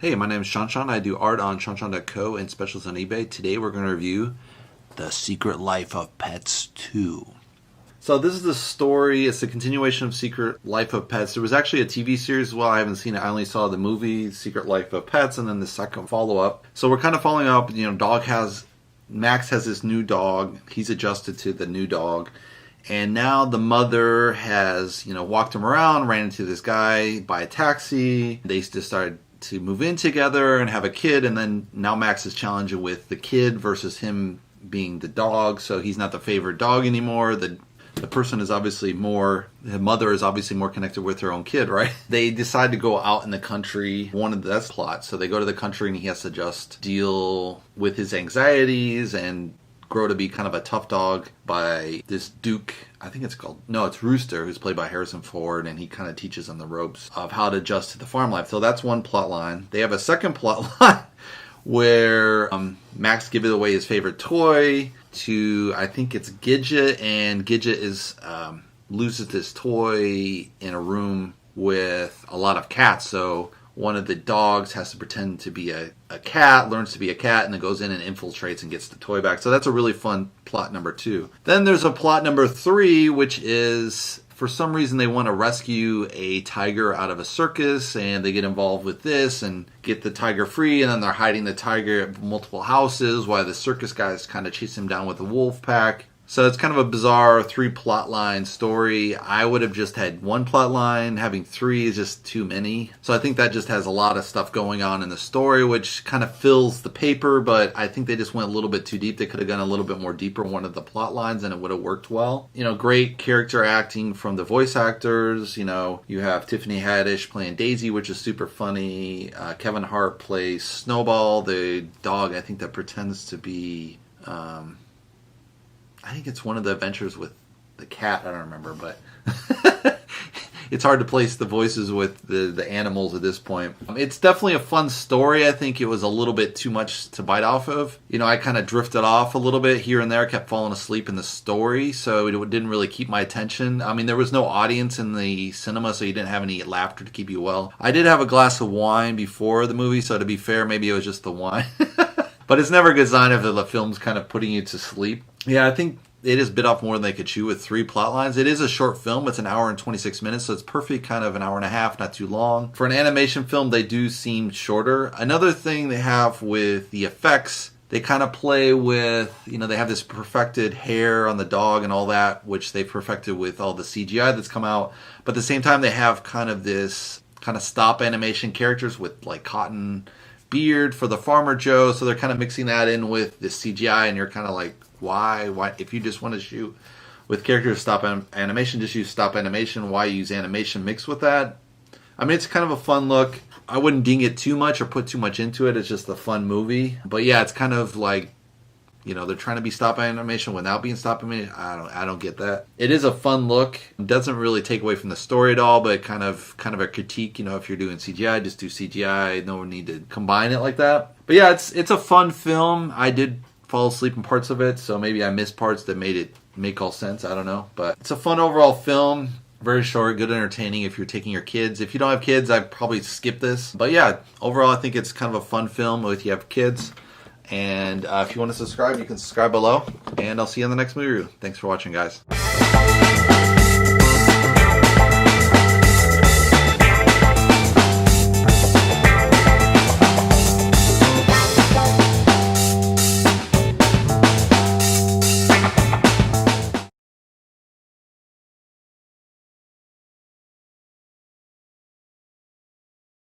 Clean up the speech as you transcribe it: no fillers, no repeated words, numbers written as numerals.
Hey, my name is ShawNshawN. I do art on ShawNshawN.co and specials on eBay. Today we're going to review The Secret Life of Pets 2. So this is the story. It's a continuation of Secret Life of Pets. There was actually a TV series as well. I haven't seen it. I only saw the movie Secret Life of Pets and then the second follow-up. So we're kind of following up. Max has this new dog. He's adjusted to the new dog. And now the mother has, walked him around, ran into this guy by a taxi. They just started to move in together and have a kid, and then now Max is challenging with the kid versus him being the dog, so he's not the favorite dog anymore. The person is obviously the mother is obviously more connected with her own kid, right? They decide to go out in the country. That's the plot. So they go to the country and he has to just deal with his anxieties and grow to be kind of a tough dog by this Duke, it's Rooster, who's played by Harrison Ford, and he kind of teaches him the ropes of how to adjust to the farm life. So that's one plot line. They have a second plot line where Max gives away his favorite toy to, I think it's Gidget, and Gidget loses this toy in a room with a lot of cats, so one of the dogs has to pretend to be a cat, learns to be a cat, and then goes in and infiltrates and gets the toy back. So that's a really fun plot number 2. Then there's a plot number 3, which is, for some reason, they want to rescue a tiger out of a circus, and they get involved with this and get the tiger free, and then they're hiding the tiger at multiple houses while the circus guys kind of chase him down with a wolf pack. So it's kind of a bizarre 3 plot line story. I would have just had 1 plot line. Having 3 is just too many. So I think that just has a lot of stuff going on in the story, which kind of fills the paper, but I think they just went a little bit too deep. They could have gone a little bit more deeper in one of the plot lines and it would have worked well. Great character acting from the voice actors. You have Tiffany Haddish playing Daisy, which is super funny. Kevin Hart plays Snowball, the dog, I think, that pretends to be... I think it's one of the adventures with the cat. I don't remember, but it's hard to place the voices with the animals at this point. It's definitely a fun story. I think it was a little bit too much to bite off of. I kind of drifted off a little bit here and there, kept falling asleep in the story, so it didn't really keep my attention. There was no audience in the cinema, so you didn't have any laughter to keep you well. I did have a glass of wine before the movie, so to be fair, maybe it was just the wine. But it's never a good sign if the film's kind of putting you to sleep. Yeah, I think it is bit off more than they could chew with 3 plot lines. It is a short film. It's an hour and 26 minutes, so it's perfect kind of an hour and a half, not too long. For an animation film, they do seem shorter. Another thing they have with the effects, they kind of play with, they have this perfected hair on the dog and all that, which they perfected with all the CGI that's come out. But at the same time, they have kind of this kind of stop animation characters with like cotton beard for the Farmer Joe, so they're kind of mixing that in with the CGI, and you're kind of like, why if you just want to shoot with characters stop animation, just use stop animation. Why use animation mixed with that? It's kind of a fun look. I wouldn't ding it too much or put too much into it. It's just a fun movie, but yeah, it's kind of like, they're trying to be stop animation without being stop animation. I don't get that. It is a fun look. It doesn't really take away from the story at all, but kind of a critique. If you're doing CGI, just do CGI. No need to combine it like that. But yeah, it's a fun film. I did fall asleep in parts of it, so maybe I missed parts that made it make all sense. I don't know, but it's a fun overall film. Very short, good entertaining if you're taking your kids. If you don't have kids, I'd probably skip this. But yeah, overall, I think it's kind of a fun film if you have kids. And if you want to subscribe, you can subscribe below. And I'll see you in the next movie review. Thanks for watching, guys.